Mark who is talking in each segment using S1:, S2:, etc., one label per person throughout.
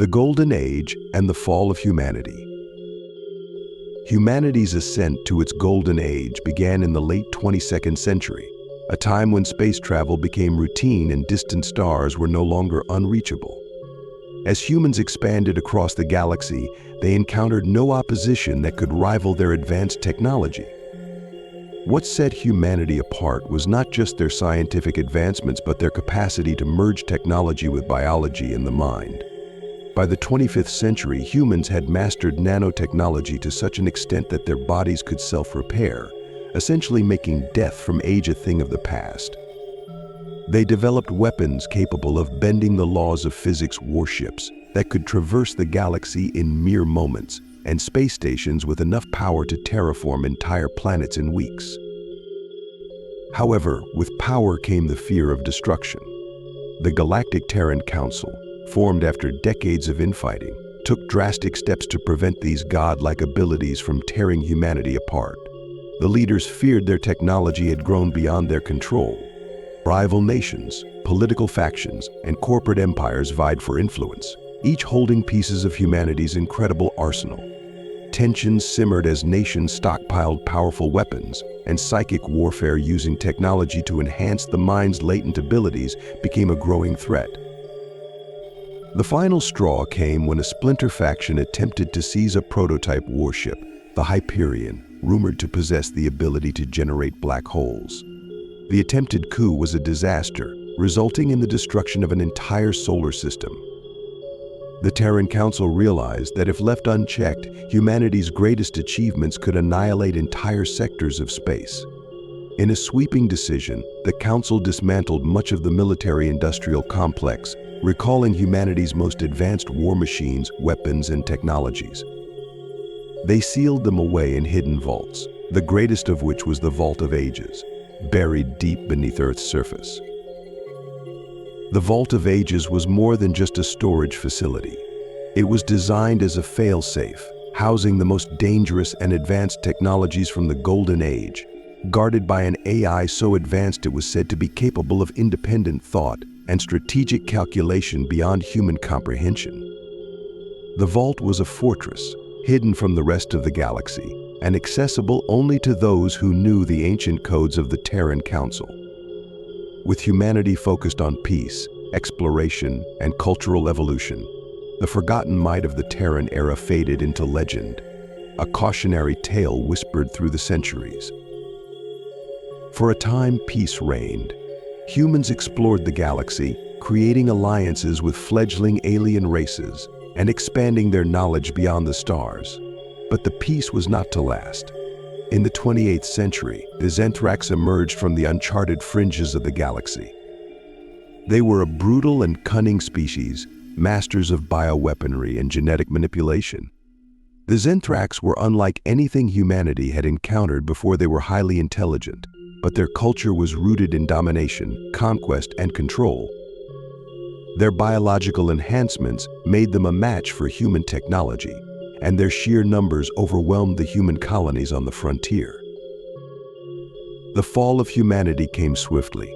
S1: The Golden Age and the Fall of Humanity. Humanity's ascent to its golden age began in the late 22nd century, a time when space travel became routine and distant stars were no longer unreachable. As humans expanded across the galaxy, they encountered no opposition that could rival their advanced technology. What set humanity apart was not just their scientific advancements, but their capacity to merge technology with biology and the mind. By the 25th century, humans had mastered nanotechnology to such an extent that their bodies could self-repair, essentially making death from age a thing of the past. They developed weapons capable of bending the laws of physics, warships that could traverse the galaxy in mere moments, and space stations with enough power to terraform entire planets in weeks. However, with power came the fear of destruction. The Galactic Terran Council, formed after decades of infighting, took drastic steps to prevent these godlike abilities from tearing humanity apart. The leaders feared their technology had grown beyond their control. Rival nations, political factions, and corporate empires vied for influence, each holding pieces of humanity's incredible arsenal. Tensions simmered as nations stockpiled powerful weapons, and psychic warfare using technology to enhance the mind's latent abilities became a growing threat. The final straw came when a splinter faction attempted to seize a prototype warship, the Hyperion, rumored to possess the ability to generate black holes. The attempted coup was a disaster, resulting in the destruction of an entire solar system. The Terran Council realized that if left unchecked, humanity's greatest achievements could annihilate entire sectors of space. In a sweeping decision, the Council dismantled much of the military-industrial complex, recalling humanity's most advanced war machines, weapons, and technologies. They sealed them away in hidden vaults, the greatest of which was the Vault of Ages, buried deep beneath Earth's surface. The Vault of Ages was more than just a storage facility. It was designed as a fail-safe, housing the most dangerous and advanced technologies from the Golden Age, guarded by an AI so advanced it was said to be capable of independent thought and strategic calculation beyond human comprehension. The vault was a fortress, hidden from the rest of the galaxy, and accessible only to those who knew the ancient codes of the Terran Council. With humanity focused on peace, exploration, and cultural evolution, the forgotten might of the Terran era faded into legend, a cautionary tale whispered through the centuries. For a time, peace reigned. Humans explored the galaxy, creating alliances with fledgling alien races and expanding their knowledge beyond the stars. But the peace was not to last. In the 28th century, the Zentrax emerged from the uncharted fringes of the galaxy. They were a brutal and cunning species, masters of bioweaponry and genetic manipulation. The Zentrax were unlike anything humanity had encountered before. They were highly intelligent, but their culture was rooted in domination, conquest, and control. Their biological enhancements made them a match for human technology, and their sheer numbers overwhelmed the human colonies on the frontier. The fall of humanity came swiftly.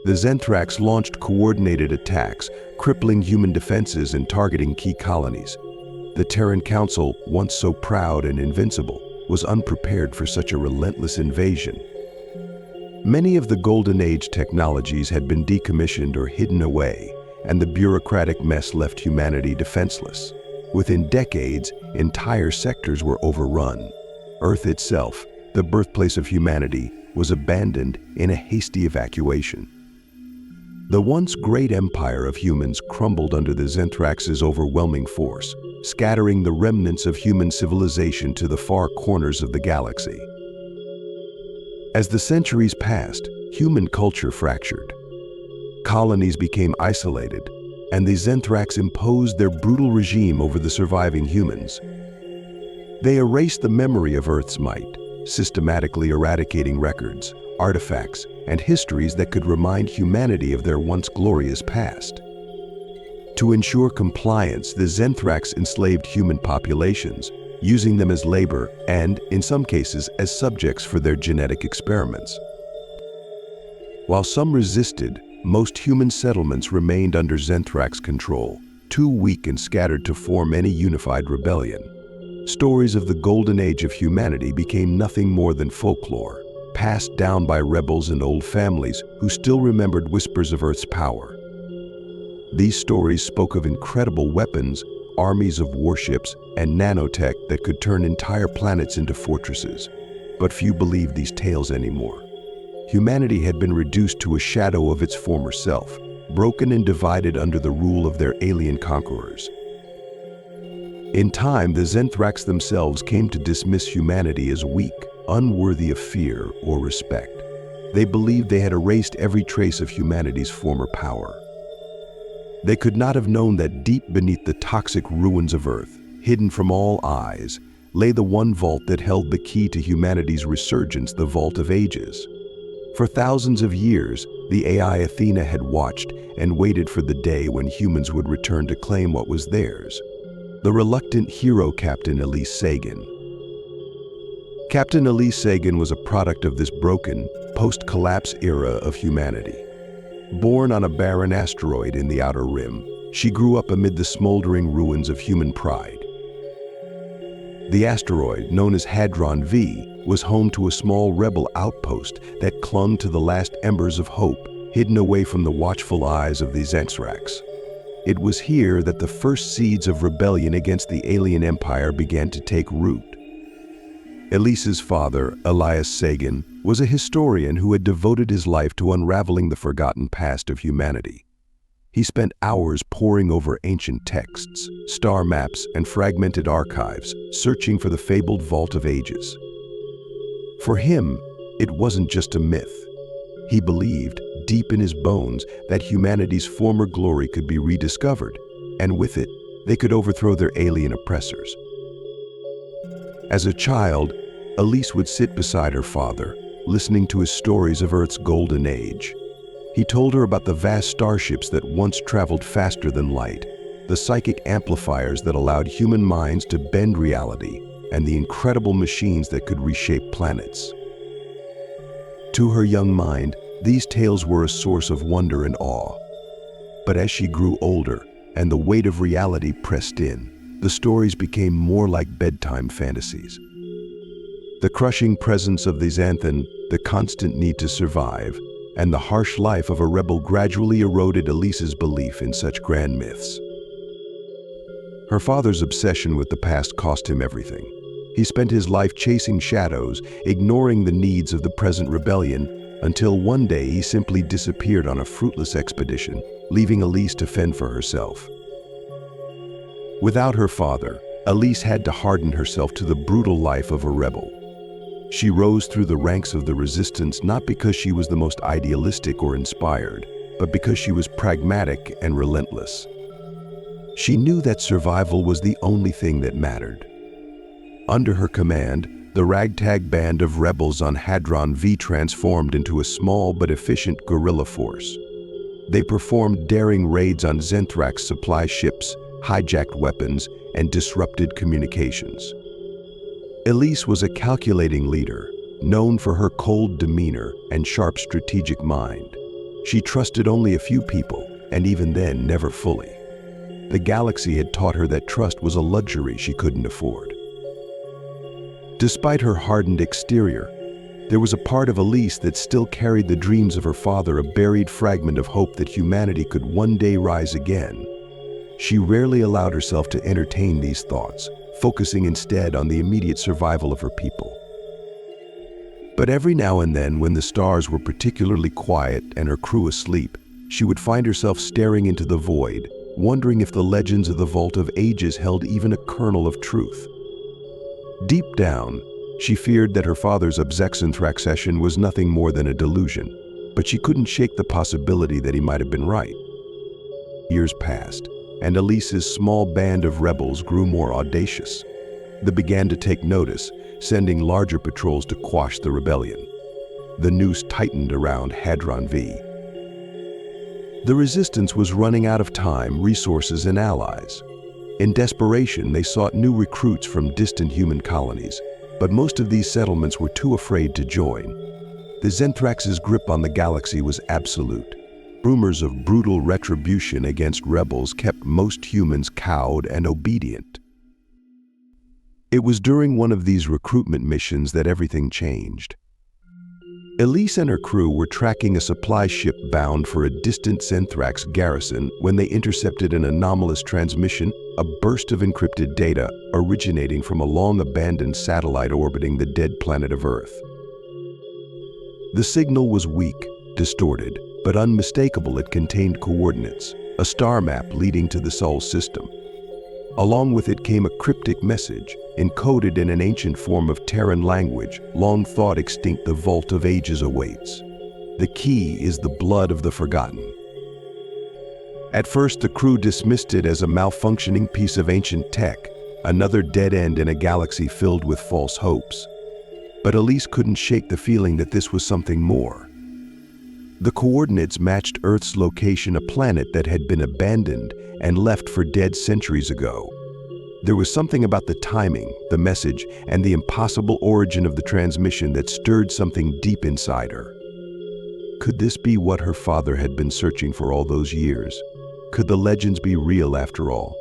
S1: The Zentrax launched coordinated attacks, crippling human defenses and targeting key colonies. The Terran Council, once so proud and invincible, was unprepared for such a relentless invasion. Many of the Golden Age technologies had been decommissioned or hidden away, and the bureaucratic mess left humanity defenseless. Within decades, entire sectors were overrun. Earth itself, the birthplace of humanity, was abandoned in a hasty evacuation. The once great empire of humans crumbled under the Zentrax's overwhelming force, scattering the remnants of human civilization to the far corners of the galaxy. As the centuries passed, human culture fractured. Colonies became isolated, and the Zentrax imposed their brutal regime over the surviving humans. They erased the memory of Earth's might, systematically eradicating records, artifacts, and histories that could remind humanity of their once glorious past. To ensure compliance, the Zentrax enslaved human populations, using them as labor and, in some cases, as subjects for their genetic experiments. While some resisted, most human settlements remained under Zentrax control, too weak and scattered to form any unified rebellion. Stories of the golden age of humanity became nothing more than folklore, passed down by rebels and old families who still remembered whispers of Earth's power. These stories spoke of incredible weapons, armies of warships, and nanotech that could turn entire planets into fortresses. But few believed these tales anymore. Humanity had been reduced to a shadow of its former self, broken and divided under the rule of their alien conquerors. In time, the Zenthrax themselves came to dismiss humanity as weak, unworthy of fear or respect. They believed they had erased every trace of humanity's former power. They could not have known that deep beneath the toxic ruins of Earth, hidden from all eyes, lay the one vault that held the key to humanity's resurgence, the Vault of Ages. For thousands of years, the AI Athena had watched and waited for the day when humans would return to claim what was theirs. The reluctant hero Captain Elise Sagan. Captain Elise Sagan was a product of this broken, post-collapse era of humanity. Born on a barren asteroid in the Outer Rim, she grew up amid the smoldering ruins of human pride. The asteroid, known as Hadron V, was home to a small rebel outpost that clung to the last embers of hope, hidden away from the watchful eyes of the Zenthrax. It was here that the first seeds of rebellion against the alien empire began to take root. Elise's father, Elise Sagan, was a historian who had devoted his life to unraveling the forgotten past of humanity. He spent hours poring over ancient texts, star maps, and fragmented archives, searching for the fabled Vault of Ages. For him, it wasn't just a myth. He believed, deep in his bones, that humanity's former glory could be rediscovered, and with it, they could overthrow their alien oppressors. As a child, Elise would sit beside her father, listening to his stories of Earth's golden age. He told her about the vast starships that once traveled faster than light, the psychic amplifiers that allowed human minds to bend reality, and the incredible machines that could reshape planets. To her young mind, these tales were a source of wonder and awe. But as she grew older and the weight of reality pressed in, the stories became more like bedtime fantasies. The crushing presence of the Xanthan, the constant need to survive, and the harsh life of a rebel gradually eroded Elise's belief in such grand myths. Her father's obsession with the past cost him everything. He spent his life chasing shadows, ignoring the needs of the present rebellion, until one day he simply disappeared on a fruitless expedition, leaving Elise to fend for herself. Without her father, Elise had to harden herself to the brutal life of a rebel. She rose through the ranks of the resistance not because she was the most idealistic or inspired, but because she was pragmatic and relentless. She knew that survival was the only thing that mattered. Under her command, the ragtag band of rebels on Hadron V transformed into a small but efficient guerrilla force. They performed daring raids on Zenthrax supply ships, hijacked weapons, and disrupted communications. Elise was a calculating leader, known for her cold demeanor and sharp strategic mind. She trusted only a few people, and even then, never fully. The galaxy had taught her that trust was a luxury she couldn't afford. Despite her hardened exterior, there was a part of Elise that still carried the dreams of her father, a buried fragment of hope that humanity could one day rise again. She rarely allowed herself to entertain these thoughts, focusing instead on the immediate survival of her people. But every now and then, when the stars were particularly quiet and her crew asleep, she would find herself staring into the void, wondering if the legends of the Vault of Ages held even a kernel of truth. Deep down, she feared that her father's Xanthraxation was nothing more than a delusion, but she couldn't shake the possibility that he might have been right. Years passed, and Elise's small band of rebels grew more audacious. They began to take notice, sending larger patrols to quash the rebellion. The noose tightened around Hadron V. The resistance was running out of time, resources, and allies. In desperation, they sought new recruits from distant human colonies, but most of these settlements were too afraid to join. The Zenthrax's grip on the galaxy was absolute. Rumors of brutal retribution against rebels kept most humans cowed and obedient. It was during one of these recruitment missions that everything changed. Elise and her crew were tracking a supply ship bound for a distant Xenthrax garrison when they intercepted an anomalous transmission, a burst of encrypted data originating from a long-abandoned satellite orbiting the dead planet of Earth. The signal was weak, distorted, but unmistakable. It contained coordinates, a star map leading to the Sol system. Along with it came a cryptic message, encoded in an ancient form of Terran language, long thought extinct. The Vault of Ages awaits. The key is the blood of the forgotten. At first, the crew dismissed it as a malfunctioning piece of ancient tech, another dead end in a galaxy filled with false hopes. But Elise couldn't shake the feeling that this was something more. The coordinates matched Earth's location, a planet that had been abandoned and left for dead centuries ago. There was something about the timing, the message, and the impossible origin of the transmission that stirred something deep inside her. Could this be what her father had been searching for all those years? Could the legends be real after all?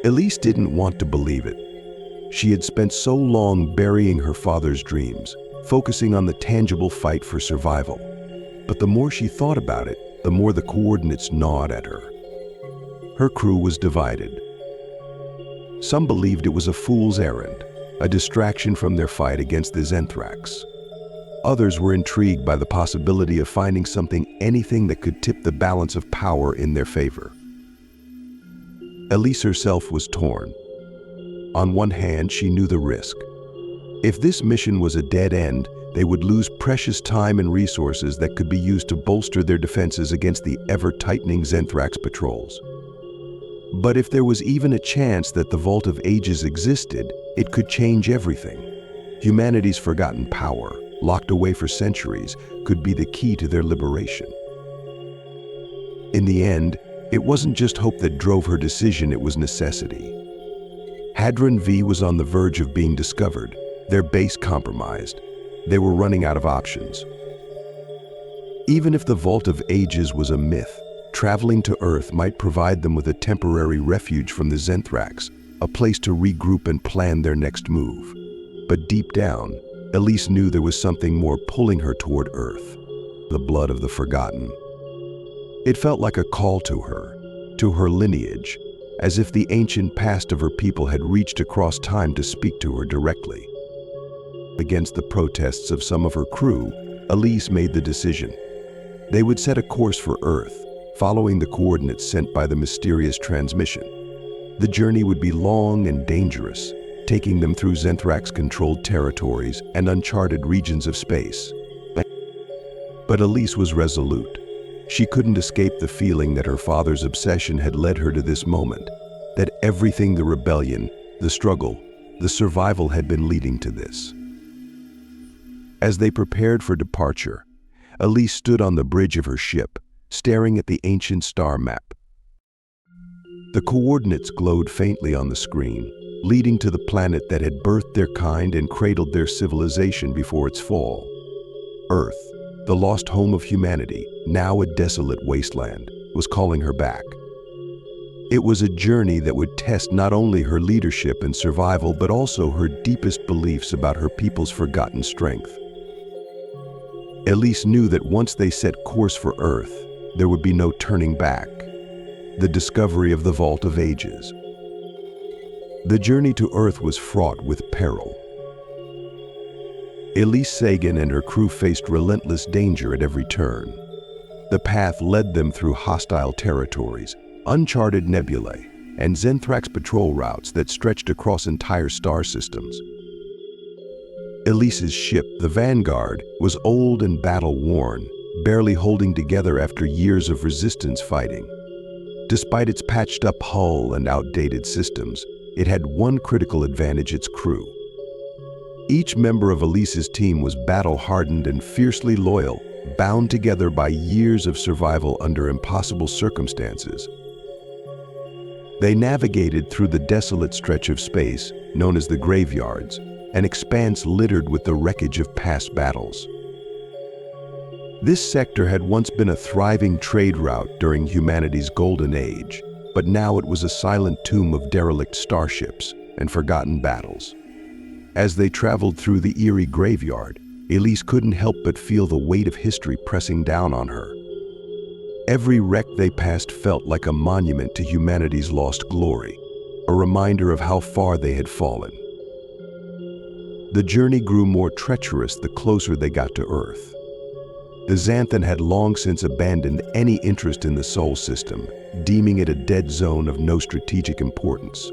S1: Elise didn't want to believe it. She had spent so long burying her father's dreams, focusing on the tangible fight for survival. But the more she thought about it, the more the coordinates gnawed at her. Her crew was divided. Some believed it was a fool's errand, a distraction from their fight against the Xenthrax. Others were intrigued by the possibility of finding anything that could tip the balance of power in their favor. Elise herself was torn. On one hand, she knew the risk. If this mission was a dead end, they would lose precious time and resources that could be used to bolster their defenses against the ever-tightening Xenthrax patrols. But if there was even a chance that the Vault of Ages existed, it could change everything. Humanity's forgotten power, locked away for centuries, could be the key to their liberation. In the end, it wasn't just hope that drove her decision, it was necessity. Hadron V was on the verge of being discovered, their base compromised. They were running out of options. Even if the Vault of Ages was a myth, traveling to Earth might provide them with a temporary refuge from the Xenthrax, a place to regroup and plan their next move. But deep down, Elise knew there was something more pulling her toward Earth, the blood of the forgotten. It felt like a call to her lineage, as if the ancient past of her people had reached across time to speak to her directly. Against the protests of some of her crew, Elise made the decision. They would set a course for Earth, following the coordinates sent by the mysterious transmission. The journey would be long and dangerous, taking them through Xenthrax-controlled territories and uncharted regions of space. But Elise was resolute. She couldn't escape the feeling that her father's obsession had led her to this moment, that everything, the rebellion, the struggle, the survival, had been leading to this. As they prepared for departure, Elise stood on the bridge of her ship, staring at the ancient star map. The coordinates glowed faintly on the screen, leading to the planet that had birthed their kind and cradled their civilization before its fall. Earth, the lost home of humanity, now a desolate wasteland, was calling her back. It was a journey that would test not only her leadership and survival, but also her deepest beliefs about her people's forgotten strength. Elise knew that once they set course for Earth, there would be no turning back. The discovery of the Vault of Ages. The journey to Earth was fraught with peril. Elise Sagan and her crew faced relentless danger at every turn. The path led them through hostile territories, uncharted nebulae, and Xenthrax patrol routes that stretched across entire star systems. Elise's ship, the Vanguard, was old and battle-worn, barely holding together after years of resistance fighting. Despite its patched-up hull and outdated systems, it had one critical advantage: its crew. Each member of Elise's team was battle-hardened and fiercely loyal, bound together by years of survival under impossible circumstances. They navigated through the desolate stretch of space known as the graveyards, an expanse littered with the wreckage of past battles. This sector had once been a thriving trade route during humanity's golden age, but now it was a silent tomb of derelict starships and forgotten battles. As they traveled through the eerie graveyard, Elise couldn't help but feel the weight of history pressing down on her. Every wreck they passed felt like a monument to humanity's lost glory, a reminder of how far they had fallen. The journey grew more treacherous the closer they got to Earth. The Xanthan had long since abandoned any interest in the Sol system, deeming it a dead zone of no strategic importance.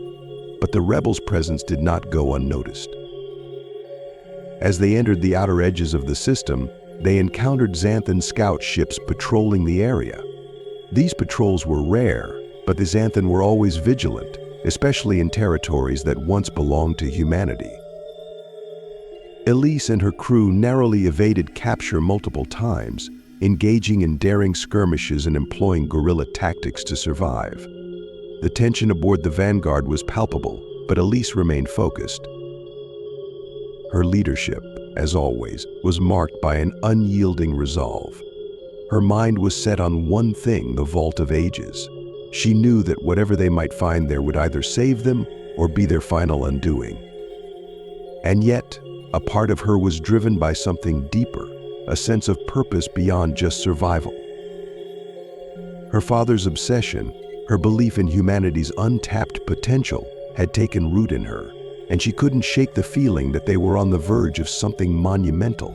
S1: But the rebels' presence did not go unnoticed. As they entered the outer edges of the system, they encountered Xanthan scout ships patrolling the area. These patrols were rare, but the Xanthan were always vigilant, especially in territories that once belonged to humanity. Elise and her crew narrowly evaded capture multiple times, engaging in daring skirmishes and employing guerrilla tactics to survive. The tension aboard the Vanguard was palpable, but Elise remained focused. Her leadership, as always, was marked by an unyielding resolve. Her mind was set on one thing, the Vault of Ages. She knew that whatever they might find there would either save them or be their final undoing. And yet, a part of her was driven by something deeper, a sense of purpose beyond just survival. Her father's obsession, her belief in humanity's untapped potential, had taken root in her, and she couldn't shake the feeling that they were on the verge of something monumental.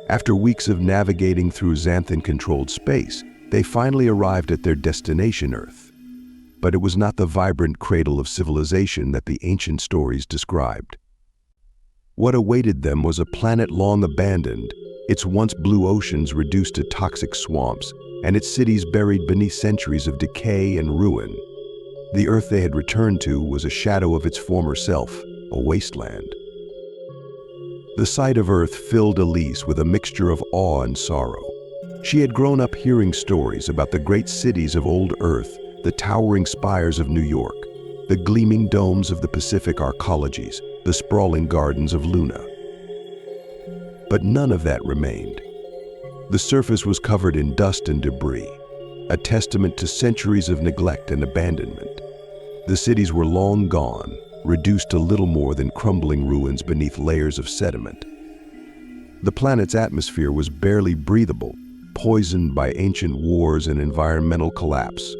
S1: After weeks of navigating through Xanthan-controlled space, they finally arrived at their destination, Earth. But it was not the vibrant cradle of civilization that the ancient stories described. What awaited them was a planet long abandoned, its once blue oceans reduced to toxic swamps, and its cities buried beneath centuries of decay and ruin. The Earth they had returned to was a shadow of its former self, a wasteland. The sight of Earth filled Elise with a mixture of awe and sorrow. She had grown up hearing stories about the great cities of old Earth, the towering spires of New York, the gleaming domes of the Pacific arcologies, the sprawling gardens of Luna. But none of that remained. The surface was covered in dust and debris, a testament to centuries of neglect and abandonment. The cities were long gone, reduced to little more than crumbling ruins beneath layers of sediment. The planet's atmosphere was barely breathable, poisoned by ancient wars and environmental collapse.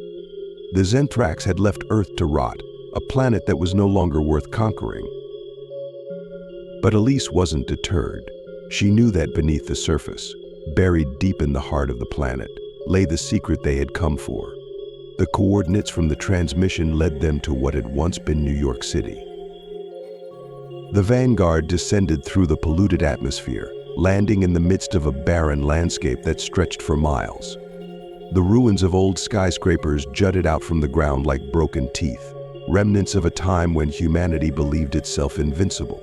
S1: The Xanthrax had left Earth to rot, a planet that was no longer worth conquering. But Elise wasn't deterred. She knew that beneath the surface, buried deep in the heart of the planet, lay the secret they had come for. The coordinates from the transmission led them to what had once been New York City. The Vanguard descended through the polluted atmosphere, landing in the midst of a barren landscape that stretched for miles. The ruins of old skyscrapers jutted out from the ground like broken teeth, remnants of a time when humanity believed itself invincible.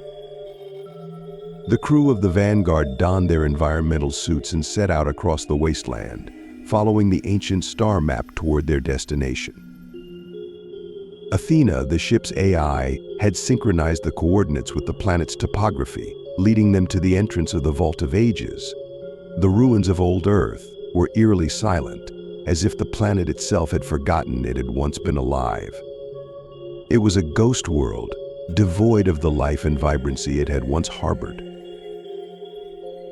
S1: The crew of the Vanguard donned their environmental suits and set out across the wasteland, following the ancient star map toward their destination. Athena, the ship's AI, had synchronized the coordinates with the planet's topography, leading them to the entrance of the Vault of Ages. The ruins of old Earth were eerily silent, as if the planet itself had forgotten it had once been alive. It was a ghost world, devoid of the life and vibrancy it had once harbored.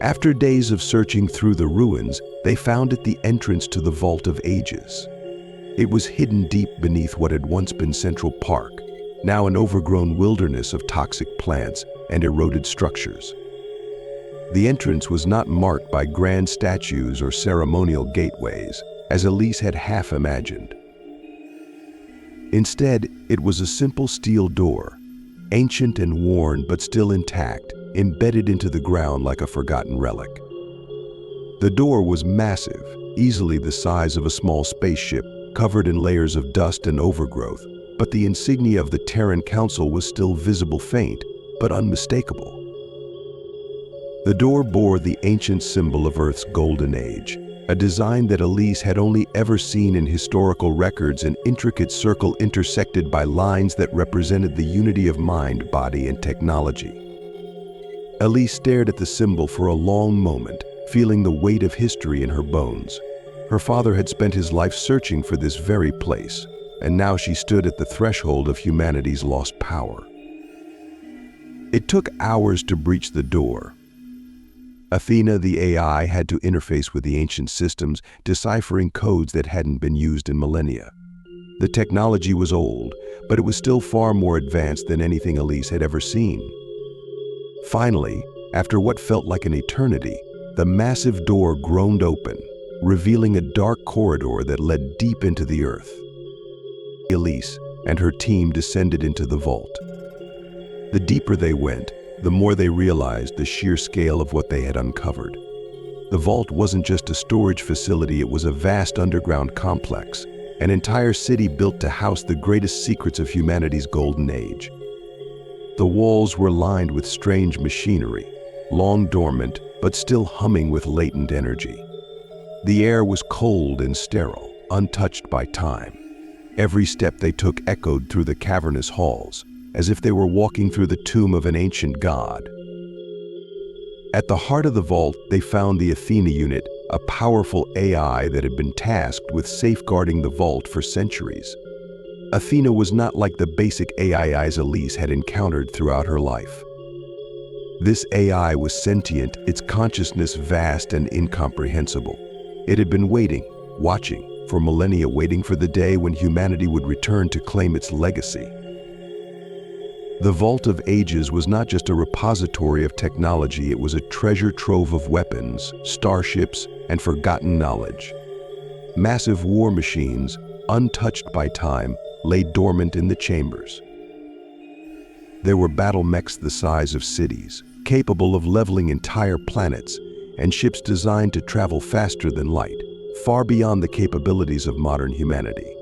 S1: After days of searching through the ruins, they found it the entrance to the Vault of Ages. It was hidden deep beneath what had once been Central Park, now an overgrown wilderness of toxic plants and eroded structures. The entrance was not marked by grand statues or ceremonial gateways, as Elise had half imagined. Instead, it was a simple steel door, ancient and worn but still intact, embedded into the ground like a forgotten relic. The door was massive, easily the size of a small spaceship, covered in layers of dust and overgrowth, but the insignia of the Terran Council was still visible, faint, but unmistakable. The door bore the ancient symbol of Earth's golden age, a design that Elise had only ever seen in historical records, an intricate circle intersected by lines that represented the unity of mind, body, and technology. Elise stared at the symbol for a long moment, feeling the weight of history in her bones. Her father had spent his life searching for this very place, and now she stood at the threshold of humanity's lost power. It took hours to breach the door. Athena, the AI, had to interface with the ancient systems, deciphering codes that hadn't been used in millennia. The technology was old, but it was still far more advanced than anything Elise had ever seen. Finally, after what felt like an eternity, the massive door groaned open, revealing a dark corridor that led deep into the earth. Elise and her team descended into the vault. The deeper they went, the more they realized the sheer scale of what they had uncovered. The vault wasn't just a storage facility, it was a vast underground complex, an entire city built to house the greatest secrets of humanity's golden age. The walls were lined with strange machinery, long dormant but still humming with latent energy. The air was cold and sterile, untouched by time. Every step they took echoed through the cavernous halls, as if they were walking through the tomb of an ancient god. At the heart of the vault, they found the Athena unit, a powerful AI that had been tasked with safeguarding the vault for centuries. Athena was not like the basic AIs Elise had encountered throughout her life. This AI was sentient, its consciousness vast and incomprehensible. It had been waiting, watching, for millennia, waiting for the day when humanity would return to claim its legacy. The Vault of Ages was not just a repository of technology, it was a treasure trove of weapons, starships, and forgotten knowledge. Massive war machines, untouched by time, lay dormant in the chambers. There were battle mechs the size of cities, capable of leveling entire planets, and ships designed to travel faster than light, far beyond the capabilities of modern humanity.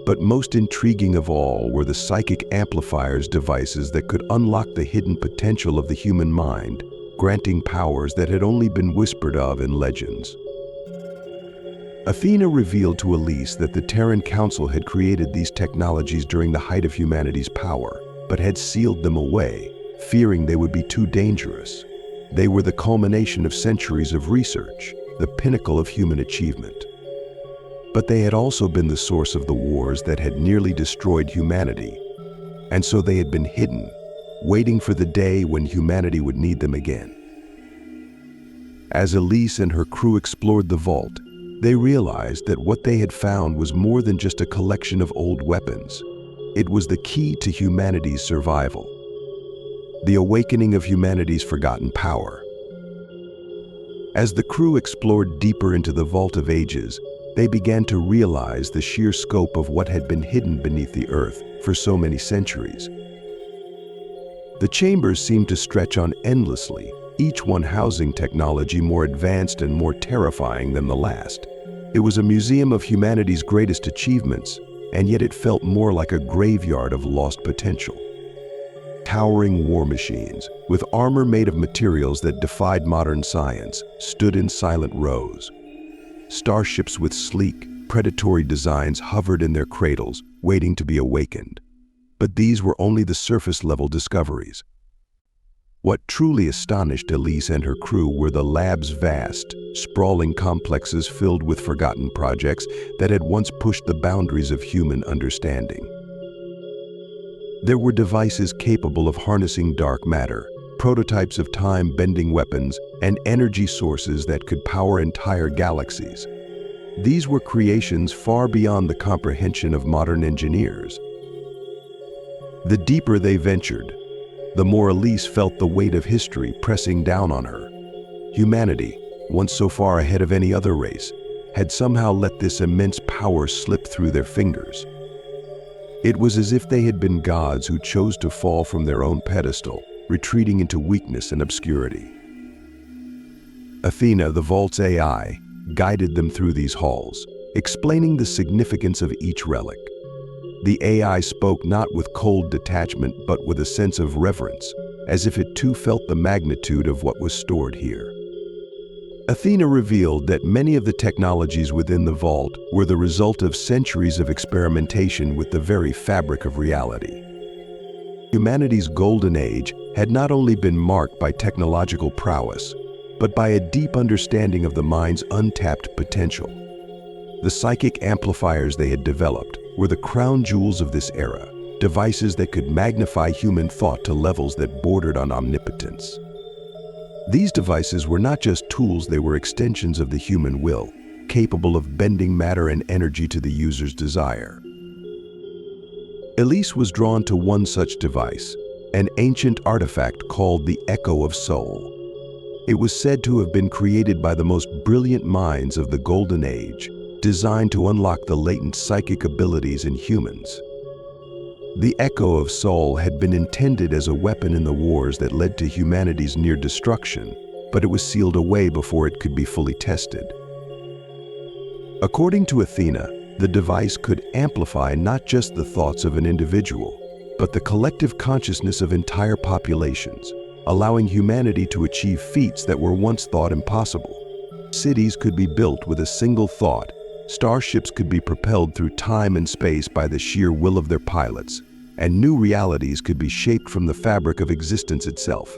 S1: But most intriguing of all were the psychic amplifiers, devices that could unlock the hidden potential of the human mind, granting powers that had only been whispered of in legends. Athena revealed to Elise that the Terran Council had created these technologies during the height of humanity's power, but had sealed them away, fearing they would be too dangerous. They were the culmination of centuries of research, the pinnacle of human achievement. But they had also been the source of the wars that had nearly destroyed humanity, and so they had been hidden, waiting for the day when humanity would need them again. As Elise and her crew explored the vault, they realized that what they had found was more than just a collection of old weapons. It was the key to humanity's survival, the awakening of humanity's forgotten power. As the crew explored deeper into the Vault of Ages, they began to realize the sheer scope of what had been hidden beneath the earth for so many centuries. The chambers seemed to stretch on endlessly, each one housing technology more advanced and more terrifying than the last. It was a museum of humanity's greatest achievements, and yet it felt more like a graveyard of lost potential. Towering war machines, with armor made of materials that defied modern science, stood in silent rows. Starships with sleek, predatory designs hovered in their cradles, waiting to be awakened. But these were only the surface-level discoveries. What truly astonished Elise and her crew were the lab's vast, sprawling complexes filled with forgotten projects that had once pushed the boundaries of human understanding. There were devices capable of harnessing dark matter, prototypes of time-bending weapons, and energy sources that could power entire galaxies. These were creations far beyond the comprehension of modern engineers. The deeper they ventured, the more Elise felt the weight of history pressing down on her. Humanity, once so far ahead of any other race, had somehow let this immense power slip through their fingers. It was as if they had been gods who chose to fall from their own pedestal, retreating into weakness and obscurity. Athena, the Vault's AI, guided them through these halls, explaining the significance of each relic. The AI spoke not with cold detachment but with a sense of reverence, as if it too felt the magnitude of what was stored here. Athena revealed that many of the technologies within the vault were the result of centuries of experimentation with the very fabric of reality. Humanity's golden age had not only been marked by technological prowess, but by a deep understanding of the mind's untapped potential. The psychic amplifiers they had developed were the crown jewels of this era, devices that could magnify human thought to levels that bordered on omnipotence. These devices were not just tools, they were extensions of the human will, capable of bending matter and energy to the user's desire. Elise was drawn to one such device, an ancient artifact called the Echo of Soul. It was said to have been created by the most brilliant minds of the Golden Age, designed to unlock the latent psychic abilities in humans. The Echo of Soul had been intended as a weapon in the wars that led to humanity's near destruction, but it was sealed away before it could be fully tested. According to Athena, the device could amplify not just the thoughts of an individual, but the collective consciousness of entire populations, allowing humanity to achieve feats that were once thought impossible. Cities could be built with a single thought, starships could be propelled through time and space by the sheer will of their pilots, and new realities could be shaped from the fabric of existence itself.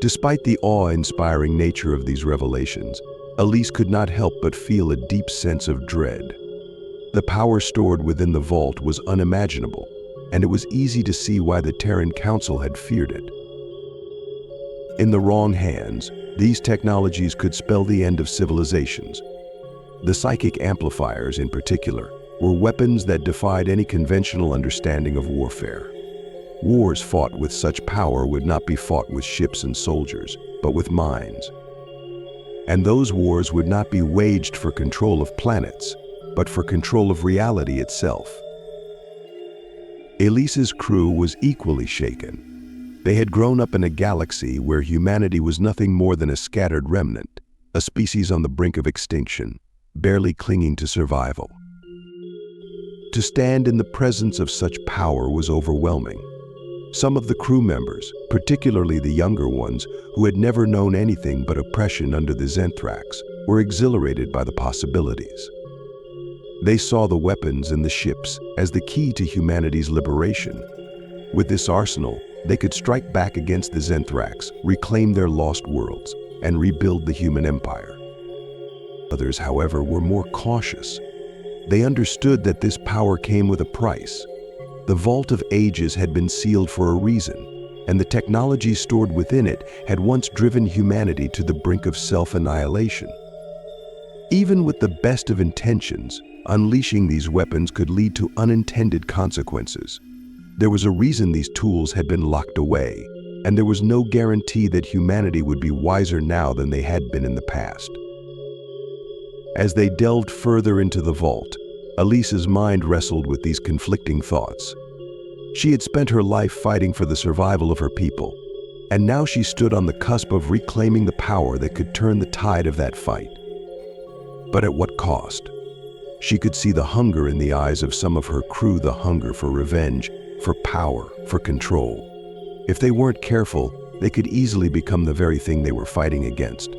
S1: Despite the awe-inspiring nature of these revelations, Elise could not help but feel a deep sense of dread. The power stored within the vault was unimaginable, and it was easy to see why the Terran Council had feared it. In the wrong hands, these technologies could spell the end of civilizations. The psychic amplifiers, in particular, were weapons that defied any conventional understanding of warfare. Wars fought with such power would not be fought with ships and soldiers, but with minds. And those wars would not be waged for control of planets, but for control of reality itself. Elise's crew was equally shaken. They had grown up in a galaxy where humanity was nothing more than a scattered remnant, a species on the brink of extinction, barely clinging to survival. To stand in the presence of such power was overwhelming. Some of the crew members, particularly the younger ones who had never known anything but oppression under the Zenthrax, were exhilarated by the possibilities. They saw the weapons and the ships as the key to humanity's liberation. With this arsenal, they could strike back against the Zenthrax, reclaim their lost worlds, and rebuild the human empire. Others, however, were more cautious. They understood that this power came with a price. The Vault of Ages had been sealed for a reason, and the technology stored within it had once driven humanity to the brink of self-annihilation. Even with the best of intentions, unleashing these weapons could lead to unintended consequences. There was a reason these tools had been locked away, and there was no guarantee that humanity would be wiser now than they had been in the past. As they delved further into the vault, Elise's mind wrestled with these conflicting thoughts. She had spent her life fighting for the survival of her people, and now she stood on the cusp of reclaiming the power that could turn the tide of that fight. But at what cost? She could see the hunger in the eyes of some of her crew, the hunger for revenge, for power, for control. If they weren't careful, they could easily become the very thing they were fighting against.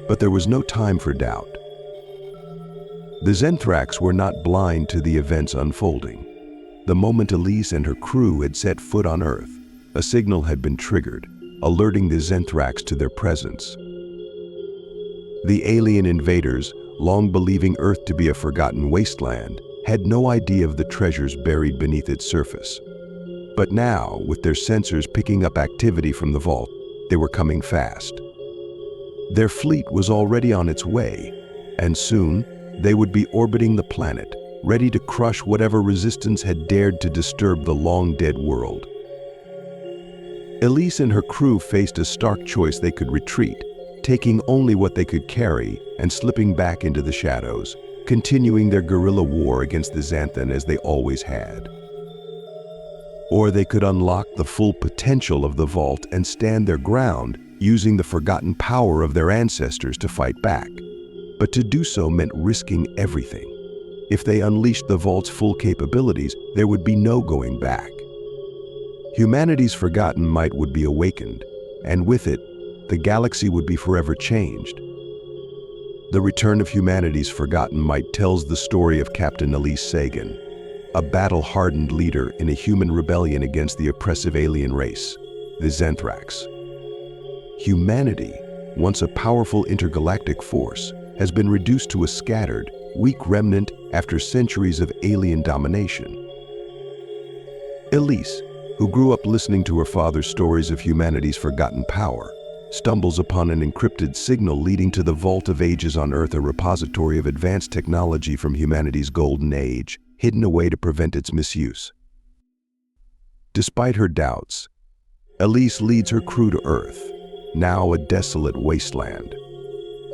S1: But there was no time for doubt. The Zenthrax were not blind to the events unfolding. The moment Elise and her crew had set foot on Earth, a signal had been triggered, alerting the Zenthrax to their presence. The alien invaders, long believing Earth to be a forgotten wasteland, had no idea of the treasures buried beneath its surface. But now, with their sensors picking up activity from the vault, they were coming fast. Their fleet was already on its way, and soon they would be orbiting the planet, ready to crush whatever resistance had dared to disturb the long-dead world. Elise and her crew faced a stark choice. They could retreat, taking only what they could carry and slipping back into the shadows, continuing their guerrilla war against the Xanthan as they always had. Or they could unlock the full potential of the vault and stand their ground, using the forgotten power of their ancestors to fight back. But to do so meant risking everything. If they unleashed the vault's full capabilities, there would be no going back. Humanity's forgotten might would be awakened, and with it, the galaxy would be forever changed. The return of humanity's forgotten might tells the story of Captain Elise Sagan, a battle-hardened leader in a human rebellion against the oppressive alien race, the Zenthrax. Humanity, once a powerful intergalactic force, has been reduced to a scattered, weak remnant after centuries of alien domination. Elise, who grew up listening to her father's stories of humanity's forgotten power, stumbles upon an encrypted signal leading to the Vault of Ages on Earth, a repository of advanced technology from humanity's golden age, hidden away to prevent its misuse. Despite her doubts, Elise leads her crew to Earth, now a desolate wasteland.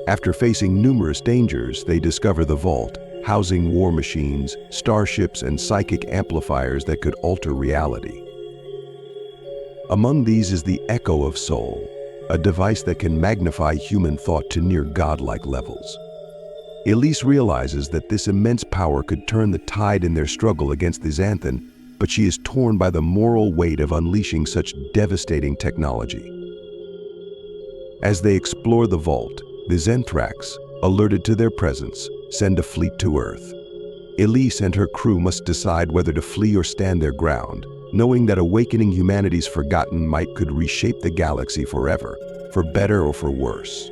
S1: After facing numerous dangers, they discover the vault, housing war machines, starships, and psychic amplifiers that could alter reality. Among these is the Echo of Soul, a device that can magnify human thought to near godlike levels. Elise realizes that this immense power could turn the tide in their struggle against the Xanthan, but she is torn by the moral weight of unleashing such devastating technology. As they explore the vault, the Xanthrax, alerted to their presence, send a fleet to Earth. Elise and her crew must decide whether to flee or stand their ground, knowing that awakening humanity's forgotten might could reshape the galaxy forever, for better or for worse.